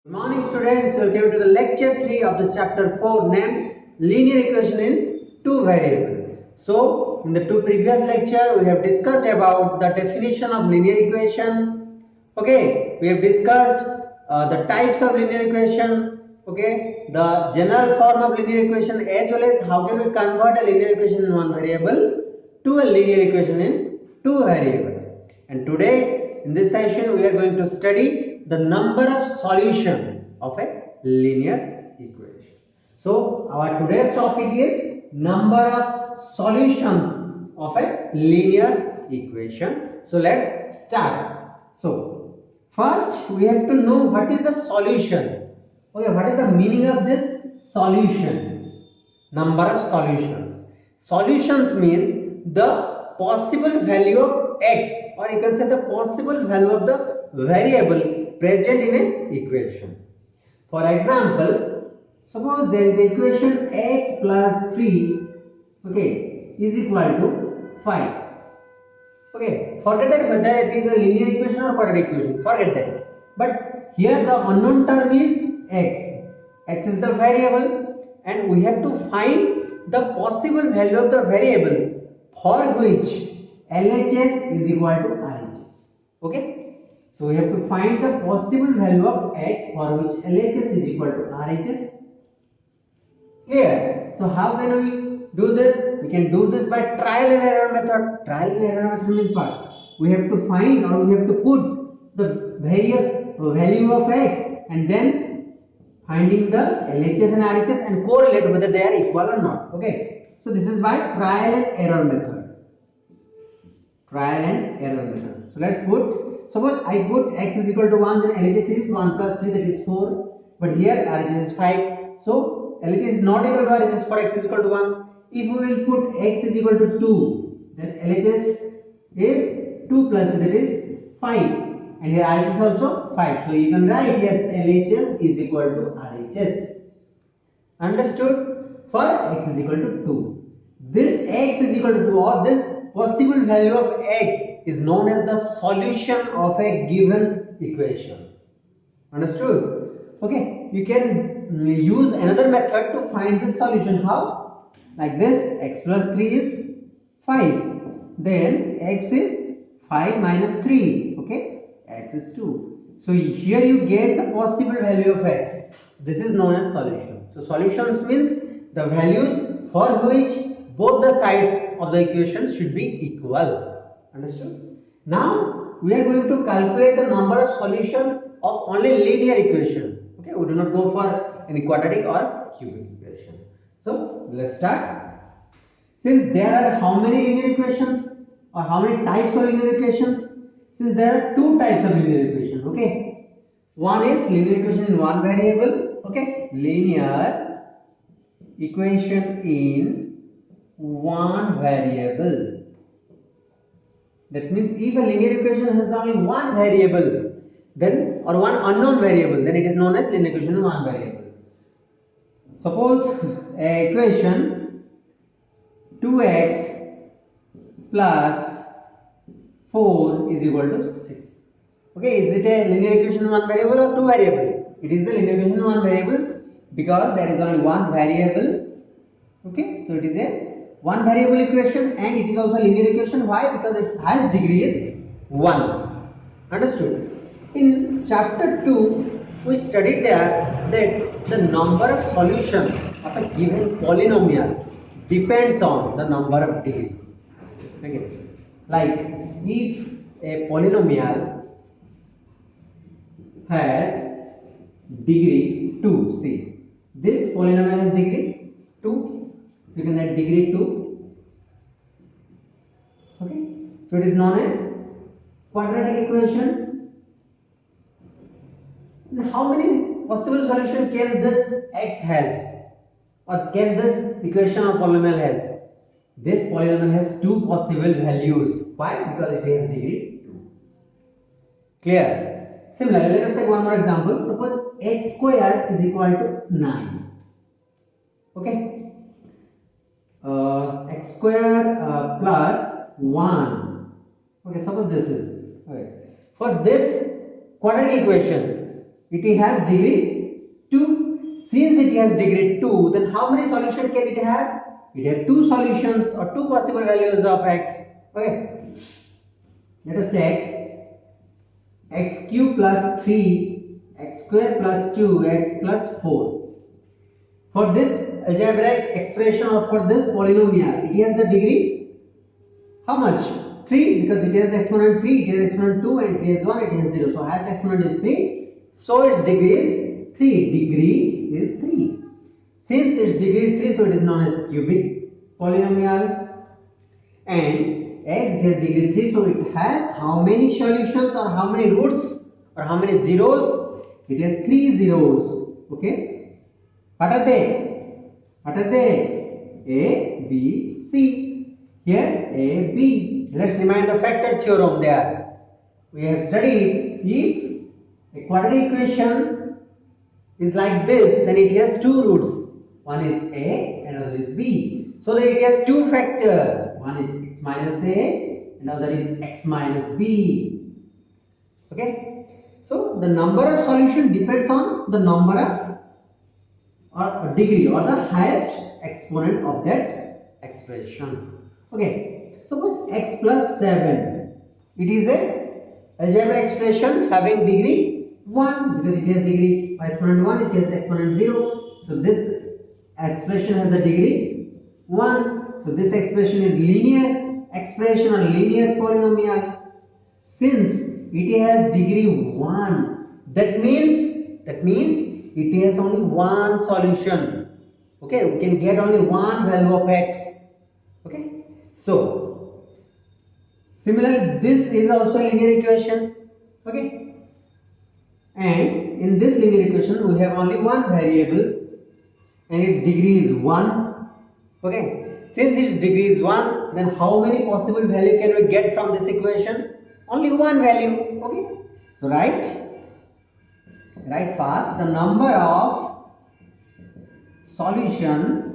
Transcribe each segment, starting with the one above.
Good morning students, welcome to the lecture 3 of the chapter 4 named linear equation in two variables. So in the two previous lecture we have discussed about the definition of linear equation. Okay, we have discussed the types of linear equation, okay, the general form of linear equation as well as how can we convert a linear equation in one variable to a linear equation in two variables. And today in this session we are going to study the number of solutions of a linear equation. So our today's topic is number of solutions of a linear equation. So let's start. So first we have to know what is the solution. Okay, what is the meaning of this solution? Number of solutions. Solutions means the possible value of x, or you can say the possible value of the variable present in an equation. For example, suppose there is the equation x plus 3, okay, is equal to 5. Okay, forget that whether it is a linear equation or quadratic equation, forget that. But here the unknown term is x. X is the variable and we have to find the possible value of the variable for which LHS is equal to RHS. Okay. So we have to find the possible value of x for which LHS is equal to RHS. Clear? So how can we do this? We can do this by trial and error method. Trial and error method means what? We have to find or we have to put the various value of x and then finding the LHS and RHS and correlate whether they are equal or not. Okay. So this is by trial and error method. Trial and error method. So let's put. Suppose I put x is equal to 1, then LHS is 1 plus 3, that is 4. But here RHS is 5. So LHS is not equal to RHS for x is equal to 1. If we will put x is equal to 2, then LHS is 2 plus 3, that is 5. And here RHS is also 5. So you can write here LHS is equal to RHS. Understood? For x is equal to 2. This x is equal to 2 or this possible value of x is known as the solution of a given equation. Understood? Okay, you can use another method to find this solution. How? Like this, x plus 3 is 5. Then x is 5 minus 3. Okay, x is 2. So here you get the possible value of x. This is known as solution. So solutions means the values for which both the sides of the equation should be equal. Understood? Now we are going to calculate the number of solutions of only linear equation. Okay, we do not go for any quadratic or cubic equation. So let's start. Since there are how many linear equations or how many types of linear equations? Since there are two types of linear equation. Okay, one is linear equation in one variable. Okay, linear equation in one variable. That means if a linear equation has only one variable, then or one unknown variable, then it is known as linear equation in one variable. Suppose a equation 2x plus 4 is equal to 6. Okay, is it a linear equation in one variable or two variable? It is the linear equation in one variable because there is only one variable. Okay, so it is a one variable equation and it is also a linear equation. Why? Because its highest degree is 1. Understood? In chapter 2, we studied there that the number of solutions of a given polynomial depends on the number of degree. Okay, like if a polynomial has degree 2, see, this polynomial has degree 2. So you can write degree 2. Okay. So it is known as quadratic equation. And how many possible solutions can this x has? Or can this equation of polynomial has? This polynomial has two possible values. Why? Because it has degree 2. Clear? Similarly, let us take one more example. Suppose x square is equal to 9. Okay. X square plus 1. Okay, suppose this is. Okay. For this quadratic equation, it has degree 2. Since it has degree 2, then how many solutions can it have? It has 2 solutions or 2 possible values of x. Okay. Let us take x cube plus 3, x square plus 2, x plus 4. For this algebraic expression or for this polynomial, it has the degree how much? 3, because it has the exponent 3, it has exponent 2, and it has 1, it has 0. So hash exponent is 3. So its degree is 3. Degree is 3. Since its degree is 3, so it is known as cubic polynomial. And as it has degree 3, so it has how many solutions or how many roots or how many zeros? It has 3 zeros. Okay. What are they? What are they? A, B, C. Here A, B. Let's remind the factor theorem there. We have studied if a quadratic equation is like this, then it has 2 roots. One is A and another is B. So that it has 2 factors. One is x minus A and another is x minus B. Okay. So the number of solution depends on the number of or degree or the highest exponent of that expression. Okay, suppose x plus 7, it is a algebraic expression having degree 1 because it has degree exponent 1, it has exponent 0. So this expression has the degree 1. So this expression is linear expression or linear polynomial. Since it has degree 1, that means it has only one solution. Okay, we can get only one value of x. Okay. So, similarly, this is also a linear equation. Okay. And in this linear equation, we have only one variable and its degree is 1. Okay. Since its degree is 1, then how many possible value can we get from this equation? Only one value. Okay. So, write fast the number of solution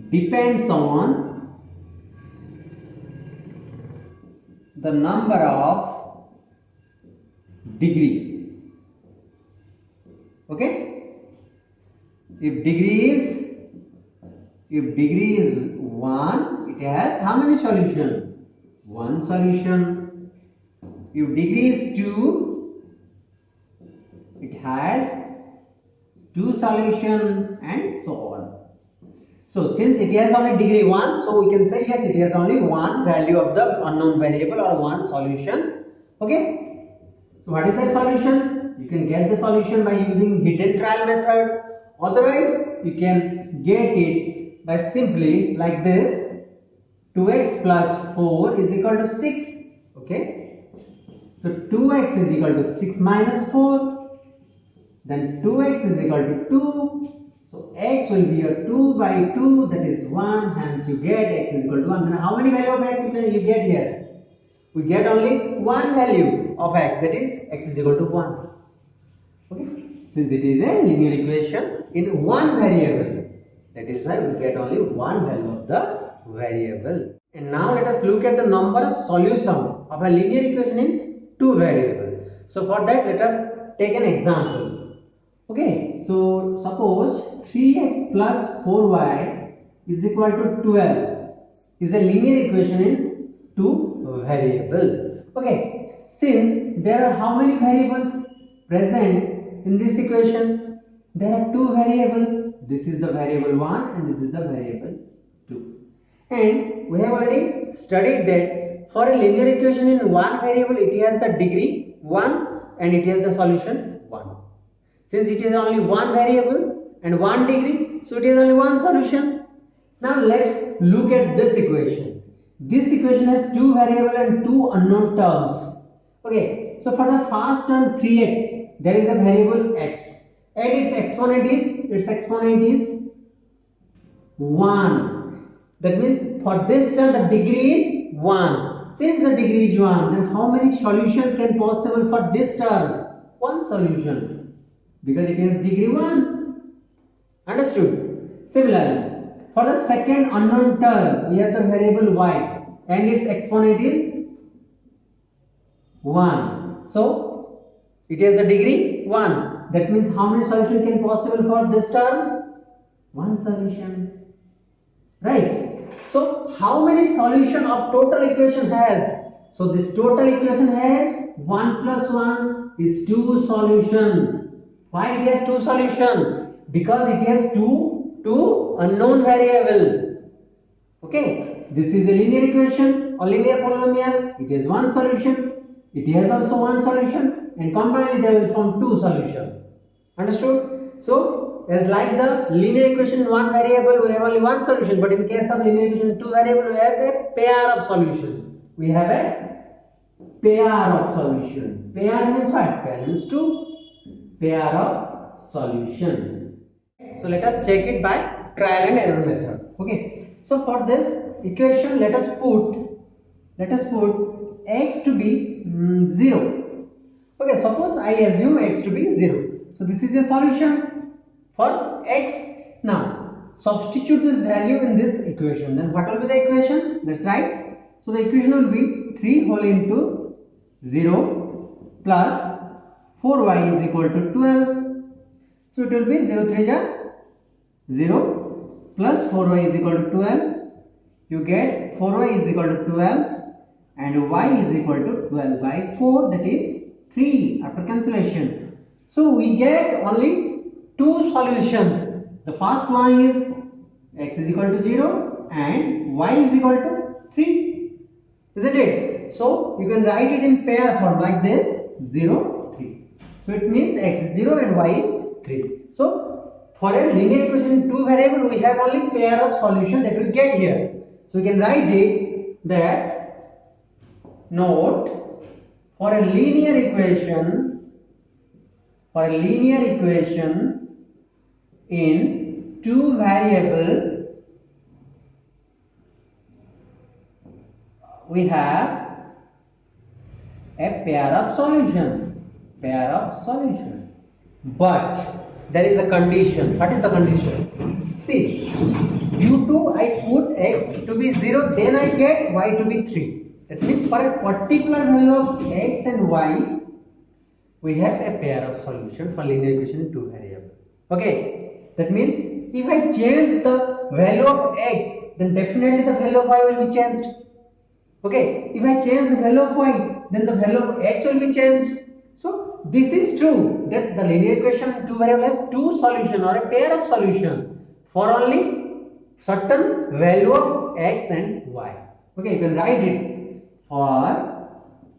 depends on the number of degree. Okay. If degree is 1, it has how many solution? One solution. If degree is 2, it has 2 solution and so on. So since it has only degree 1, so we can say yes, it has only one value of the unknown variable or one solution. Okay. So what is that solution? You can get the solution by using hidden trial method. Otherwise, you can get it by simply like this. 2x plus 4 is equal to 6. Okay. So 2x is equal to 6 minus 4. Then 2x is equal to 2. So x will be your 2 by 2, that is 1, hence you get x is equal to 1. Then how many value of x you get here? We get only one value of x, that is x is equal to 1. Okay, since it is a linear equation in one variable, that is why we get only one value of the variable. And now let us look at the number of solutions of a linear equation in two variables. So for that, let us take an example. Okay, so suppose 3x plus 4y is equal to 12 is a linear equation in two variables. Okay, since there are how many variables present in this equation? There are two variables. This is the variable 1 and this is the variable 2. And we have already studied that for a linear equation in one variable, it has the degree 1 and it has the solution 1. Since it is only one variable and one degree, so it is only one solution. Now let's look at this equation. This equation has two variables and two unknown terms. Okay, so for the first term 3x, there is a variable x and its exponent is 1. That means for this term the degree is 1. Since the degree is 1, then how many solutions can possible for this term? One solution. Because it is degree 1. Understood? Similarly, for the second unknown term, we have the variable y and its exponent is 1. So, It has the degree 1. That means how many solutions can possible for this term? One solution. Right? So how many solution of total equation has? So this total equation has 1 plus 1 is 2 solution. Why it has 2 solution? Because it has two unknown variable. Okay, this is a linear equation or linear polynomial. It has one solution. It has also one solution, and combined they will form two solutions. Understood? So, as like the linear equation in one variable, we have only one solution. But in case of linear equation in two variables, we have a pair of solution. We have a pair of solution. Pair means what? Pair means two. Pair of solution. So let us check it by trial and error method. Okay. So for this equation, let us put x to be 0. Okay. Suppose I assume x to be 0. So this is a solution for x. Now substitute this value in this equation. Then what will be the equation? That's right. So the equation will be 3 whole into 0 plus 4y is equal to 12. So it will be 0 3 0 plus 4y is equal to 12. You get 4y is equal to 12 and y is equal to 12 by 4, that is 3 after cancellation. So we get only two solutions. The first one is x is equal to 0 and y is equal to 3. Isn't it? So you can write it in pair form like this 0 3. So it means x is 0 and y is 3. So for a linear equation in two variables, we have only pair of solution that we get here. So we can write it that note for a linear equation in two variables, we have a pair of solution. But there is a condition. What is the condition? See, due to I put x to be 0, then I get y to be 3. That means for a particular value of x and y, we have a pair of solution for linear equation in two variables. Okay, that means if I change the value of x, then definitely the value of y will be changed. Okay, if I change the value of y, then the value of x will be changed. So this is true that the linear equation in two variables has two solution or a pair of solution for only certain value of x and y. Okay, you can write it for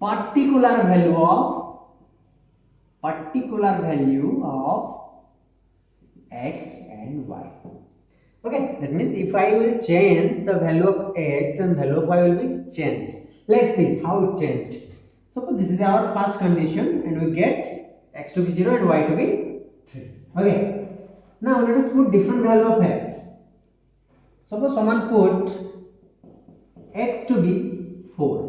particular value of x and y. Okay, that means if I will change the value of x, then value of y will be changed. Let's see how it changed. Suppose this is our first condition and we get x to be 0 and y to be 3. Okay, now let us put different value of x. Suppose someone put x to be 4.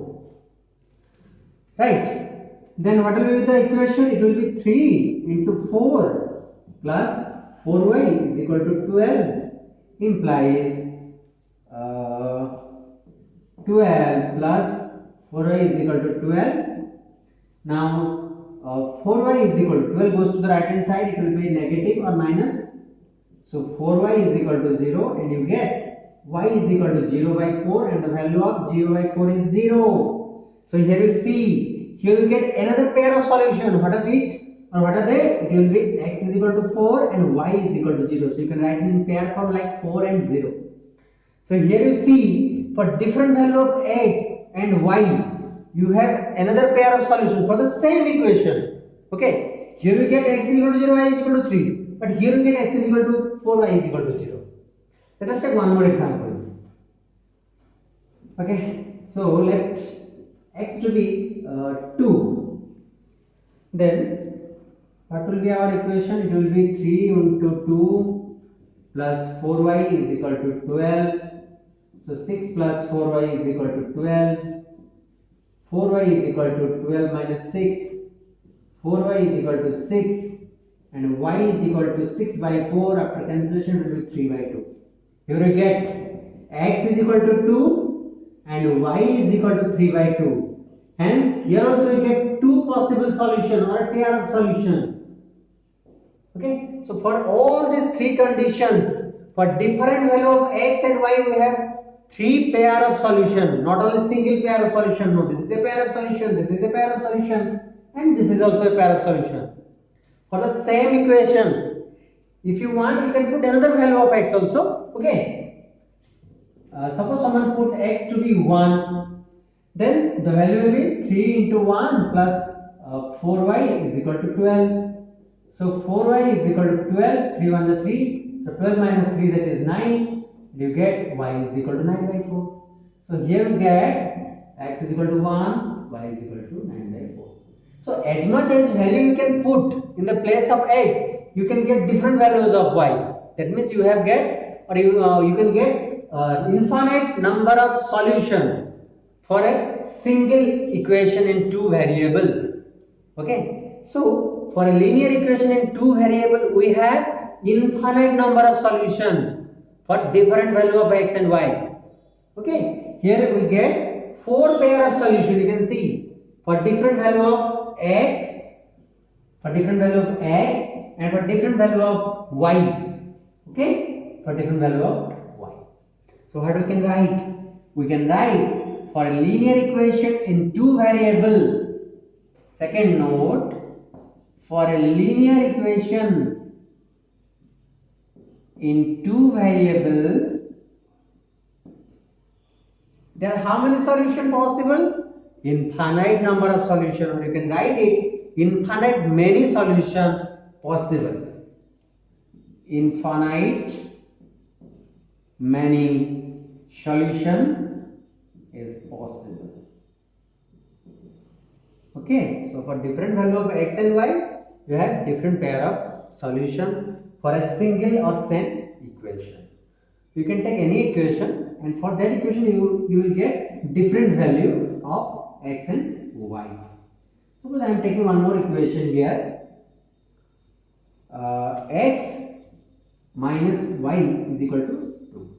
Right? Then what will be the equation? It will be 3 into 4 plus 4y is equal to 12 implies 12 plus 4y is equal to 12. Now 4y is equal to 12 goes to the right hand side, it will be negative or minus. So 4y is equal to 0 and you get y is equal to 0 by 4 and the value of 0 by 4 is 0. So here you see, here you get another pair of solution. What are it? Or what are they? It will be x is equal to 4 and y is equal to 0. So you can write it in pair form like 4 and 0. So here you see, for different value of x and y, you have another pair of solution for the same equation. Okay, here you get x is equal to 0, y is equal to 3. But here you get x is equal to 4, y is equal to 0. Let us take one more example. Okay, so let x to be 2. Then what will be our equation? It will be 3 into 2 plus 4y is equal to 12. So 6 plus 4y is equal to 12. 4y is equal to 12 minus 6. 4y is equal to 6. And y is equal to 6 by 4. After cancellation, it will be 3 by 2. Here you get x is equal to 2 and y is equal to 3 by 2. Hence, here also you get two possible solution or a pair of solution. Okay, so for all these three conditions, for different value of x and y, we have three pair of solution, not only single pair of solution. No, this is a pair of solution, this is a pair of solution, and this is also a pair of solution. For the same equation, if you want, you can put another value of x also. Okay, suppose someone put x to be 1, then the value will be 3 into 1 plus 4y is equal to 12. So 4y is equal to 12, 3 1 is 3, so 12 minus 3, that is 9, you get y is equal to 9 by 4. So here we get x is equal to 1, y is equal to 9 by 4. So as much as value you can put in the place of x, you can get different values of y. That means you have get, or you can get infinite number of solution for a single equation in two variable. Okay, so for a linear equation in two variable, we have infinite number of solution for different value of x and y. Okay, here we get four pair of solution. You can see for different value of x, for different value of x, and for different value of y. Okay, for different value of y. So what we can write? We can write for a linear equation in two variable. Second note, for a linear equation in two variable, there are how many solutions possible? Infinite number of solutions, or you can write it infinite many solutions possible. Infinite many solution is possible. Okay, so for different value of x and y, you have different pair of solution for a single or same equation. You can take any equation, and for that equation you will get different value of x and y. Suppose I am taking one more equation here. X minus y is equal to 2.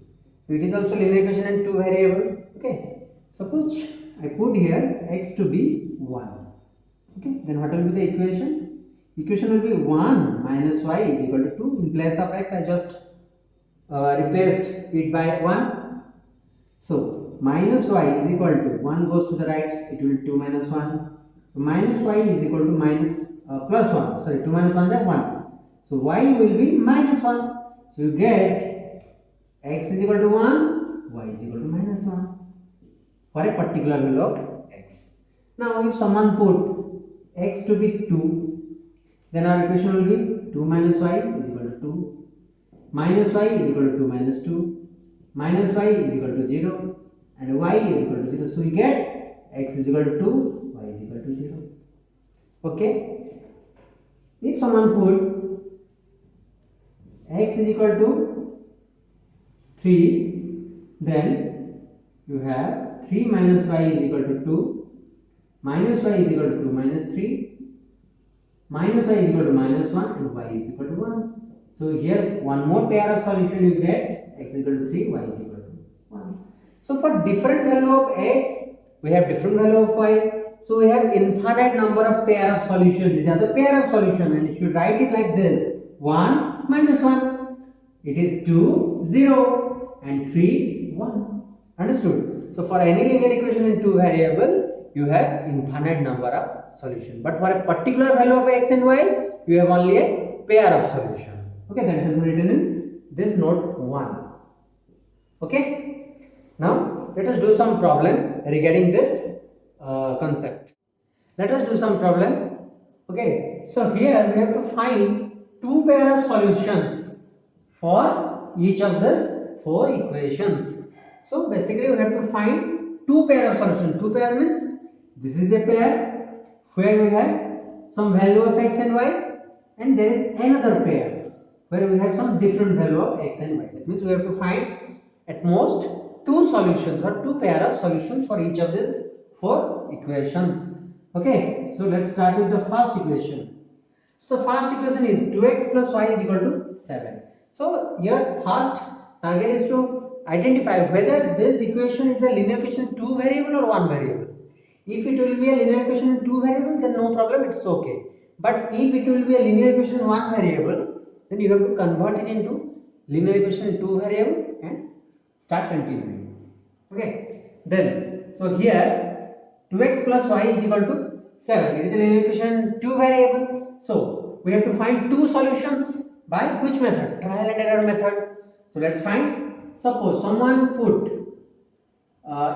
So it is also linear equation in two variable. Okay, suppose I put here x to be 1. Okay, then what will be the equation? Equation will be 1 minus y is equal to 2. In place of x, I just replaced it by 1. So minus y is equal to 1 goes to the right, it will be 2 minus 1. So minus y is equal to minus plus 1. Sorry, 2 minus 1 is 1. So y will be minus 1. So you get x is equal to 1, y is equal to minus 1 for a particular value of x. Now if someone put x to be 2, then our equation will be 2 minus y is equal to 2, minus y is equal to 2 minus 2, minus y is equal to 0, and y is equal to 0. So we get x is equal to 2, y is equal to 0. Okay, if someone put x is equal to 3, then you have 3 minus y is equal to 2, minus y is equal to 2 minus 3, minus y is equal to minus 1, and y is equal to 1. So here one more pair of solution you get, x is equal to 3, y is equal to 1. So for different value of x, we have different value of y. So we have infinite number of pair of solutions. These are the pair of solution, and if you write it like this, 1 minus 1, it is 2, 0, and 3, 1. Understood? So for any linear equation in two variable, you have infinite number of solution. But for a particular value of x and y, you have only a pair of solution. Okay, that has been written in this note 1. Okay, now let us do some problem regarding this concept. Let us do some problem. Okay, so here we have to find two pair of solutions for each of these four equations. So basically we have to find two pair of solutions. Two pair means this is a pair where we have some value of x and y, and there is another pair where we have some different value of x and y. That means we have to find at most two solutions or two pair of solutions for each of these four equations. Okay, so let's start with the first equation. So the first equation is 2x plus y is equal to 7. So your first target is to identify whether this equation is a linear equation two variable or one variable. If it will be a linear equation in two variables, then no problem, it's okay. But if it will be a linear equation in one variable, then you have to convert it into linear equation in two variable and start continuing. Okay. Then, so here 2x plus y is equal to 7. It is a linear equation in two variable. So we have to find two solutions by which method? Trial and error method. So let's find. Suppose someone put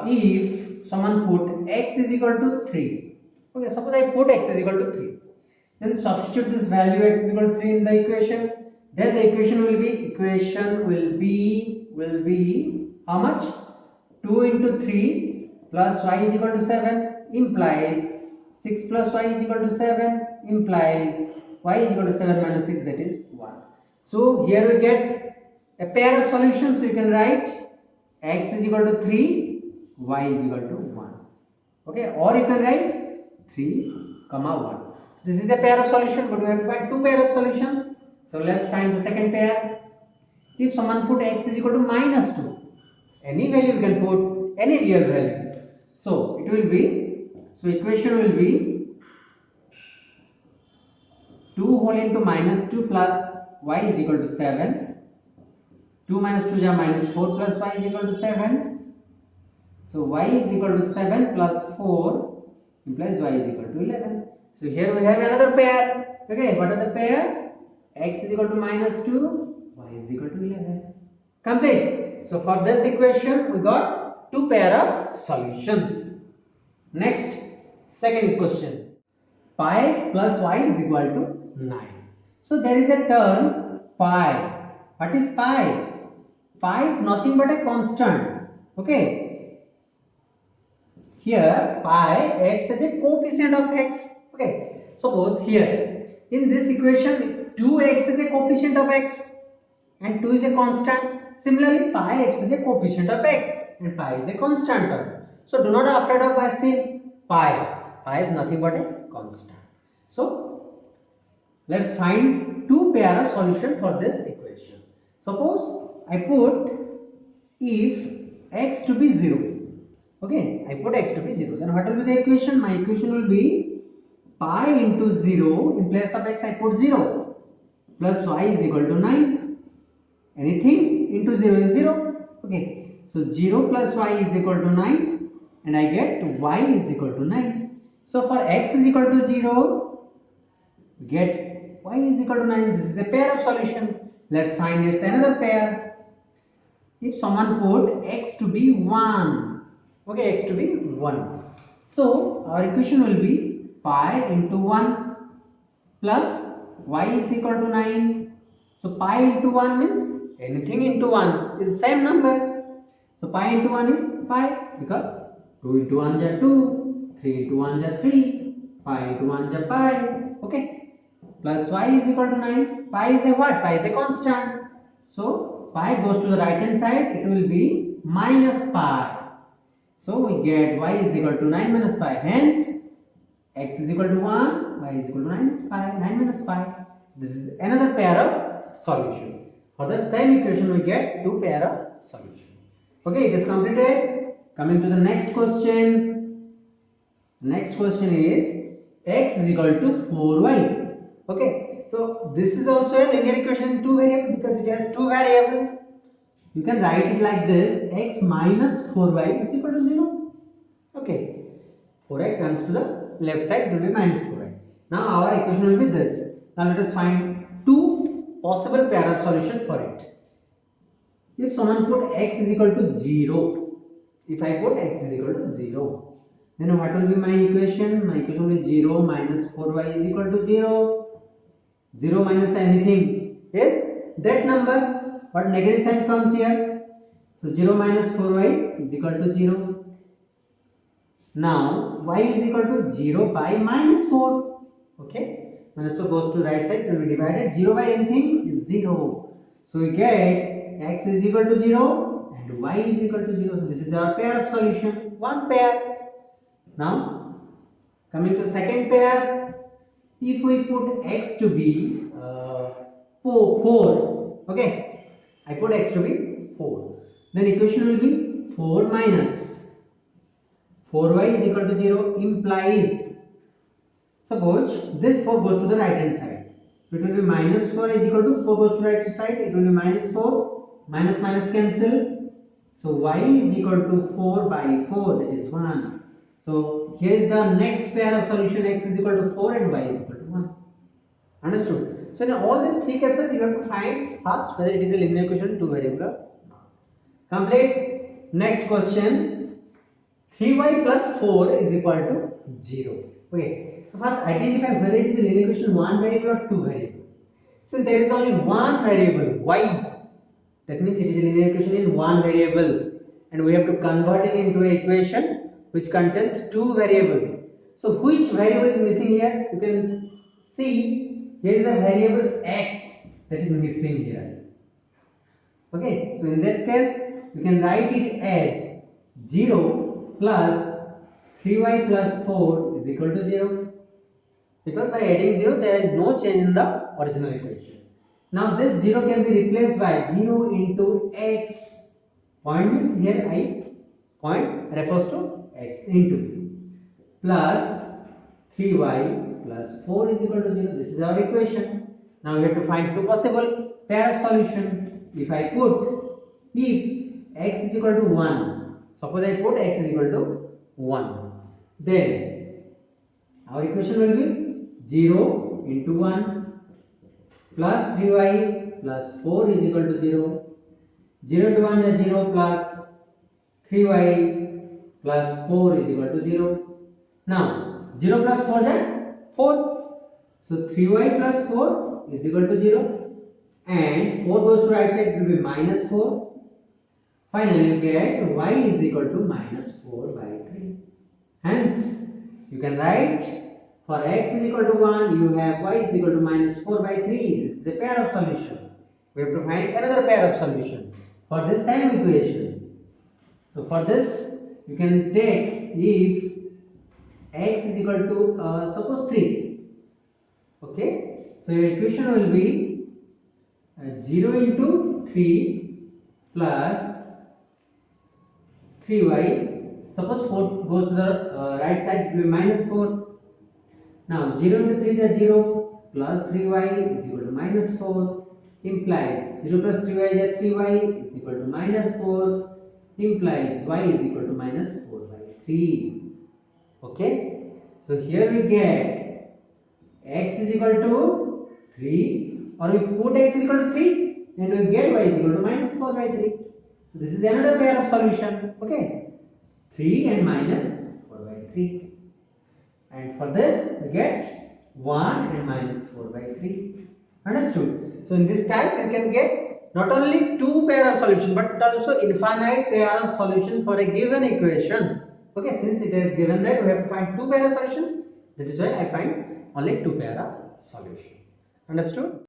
if someone put x is equal to 3. Okay, suppose I put x is equal to 3. Then substitute this value x is equal to 3 in the equation. Then the equation will be how much? 2 into 3 plus y is equal to 7 implies 6 plus y is equal to 7 implies y is equal to 7 minus 6, that is 1. So here we get a pair of solutions. So you can write x is equal to 3, y is equal to 1. Okay, or you can write 3 comma 1. This is a pair of solution, but we have to find two pair of solutions. So let's find the second pair. If someone put x is equal to minus 2, any value you can put, any real value. So it will be, so equation will be 2 whole into minus 2 plus y is equal to 7. 2 minus 2 is minus 4 plus y is equal to 7. So y is equal to 7 plus 4 implies y is equal to 11. So here we have another pair. Okay, what are the pair? X is equal to minus 2, y is equal to 11. Complete. So for this equation we got two pair of solutions. Next, second question. Pi x plus y is equal to 9. So there is a term pi. What is pi? Pi is nothing but a constant. Okay. Here pi acts as a coefficient of x. Okay. Suppose here in this equation 2 acts as a coefficient of x and 2 is a constant. Similarly, pi acts as a coefficient of x and pi is a constant term. So do not afraid of passing pi. Pi is nothing but a constant. So let's find two pair of solution for this equation. Suppose I put if x to be 0. Okay, I put x to be 0. Then what will be the equation? My equation will be pi into 0. In place of x I put 0 plus y is equal to 9. Anything into 0 is 0. Okay, so 0 plus y is equal to 9 and I get y is equal to 9. So for x is equal to 0, we get y is equal to 9. This is a pair of solution. Let's find its another pair. If someone put x to be 1, okay, x to be 1. So our equation will be pi into 1 plus y is equal to 9. So pi into 1 means anything into 1 is the same number. So pi into 1 is pi because 2 into 1 is 2, 3 into 1 is 3, pi into 1 is pi. Okay. Plus y is equal to 9. Pi is a what? Pi is a constant. So pi goes to the right hand side. It will be minus pi. So we get y is equal to 9 minus pi. Hence x is equal to 1, y is equal to 9 is pi, 9 minus pi. This is another pair of solution. For the same equation we get two pair of solution. Okay, it is completed. Coming to the next question. Next question is x is equal to 4y. Okay, so this is also a linear equation in two variables because it has two variables. You can write it like this: x minus 4y is equal to 0. Okay, 4y comes to the left side, it will be minus 4y. Now our equation will be this. Now let us find two possible pair of solution for it. If someone put x is equal to 0, if I put x is equal to 0, then what will be my equation? My equation will be 0 minus 4y is equal to 0. 0 minus anything is that number. What negative sign comes here? So 0 minus 4y is equal to 0. Now y is equal to 0 by minus 4. Okay, minus 4 goes to right side, it will be divided. 0 by anything is 0. So we get x is equal to 0 and y is equal to 0. So this is our pair of solution, one pair. Now coming to second pair, if we put x to be 4, okay, I put x to be 4, then equation will be 4 4y is equal to 0 implies, suppose this 4 goes to the right hand side. So it will be minus 4 is equal to 4 goes to right hand side. It will be minus 4. Minus minus cancel. So y is equal to 4 by 4, that is 1. So here is the next pair of solution, x is equal to 4 and y is equal to 1. Understood? So in all these three cases you have to find first whether it is a linear equation 2 variable or not. Complete. Next question. 3y plus 4 is equal to 0. Okay. So first identify whether it is a linear equation 1 variable or 2 variable. Since there is only one variable y, that means it is a linear equation in one variable, and we have to convert it into an equation which contains two variables. So which variable is missing here? You can see here is a variable x that is missing here. Okay, so in that case we can write it as 0 plus 3y plus 4 is equal to 0, because by adding 0 there is no change in the original equation. Now this 0 can be replaced by 0 into x. Point means here I point refers to x into plus 3y plus 4 is equal to 0. This is our equation. Now we have to find two possible pair of solution. If x is equal to 1, suppose I put x is equal to 1, then our equation will be 0 into 1 plus 3y plus 4 is equal to 0. 0 into 1 is 0 plus 3y plus 4 is equal to 0. Now 0 plus 4 is 4. So 3y plus 4 is equal to 0. And 4 goes to right side, it will be minus 4. Finally you get y is equal to minus 4 by 3. Hence you can write for x is equal to 1, you have y is equal to minus 4 by 3. This is the pair of solution. We have to find another pair of solution for this same equation. So for this, you can take if x is equal to suppose 3. Okay, so your equation will be 0 into 3 plus 3y. Suppose 4 goes to the right side, it will be minus 4. Now 0 into 3 is 0 plus 3y is equal to minus 4 implies 0 plus 3y is 3y is equal to minus 4 implies y is equal to minus 4 by 3. Okay, so here we get x is equal to 3, or we put x is equal to 3 and we get y is equal to minus 4 by 3. So this is another pair of solution. Okay, 3 and minus 4 by 3. And for this we get 1 and minus 4 by 3. Understood? So in this type you can get not only two pair of solution but also infinite pair of solution for a given equation. Okay, since it is given that we have to find two pair of solution, that is why I find only two pair of solution. Understood?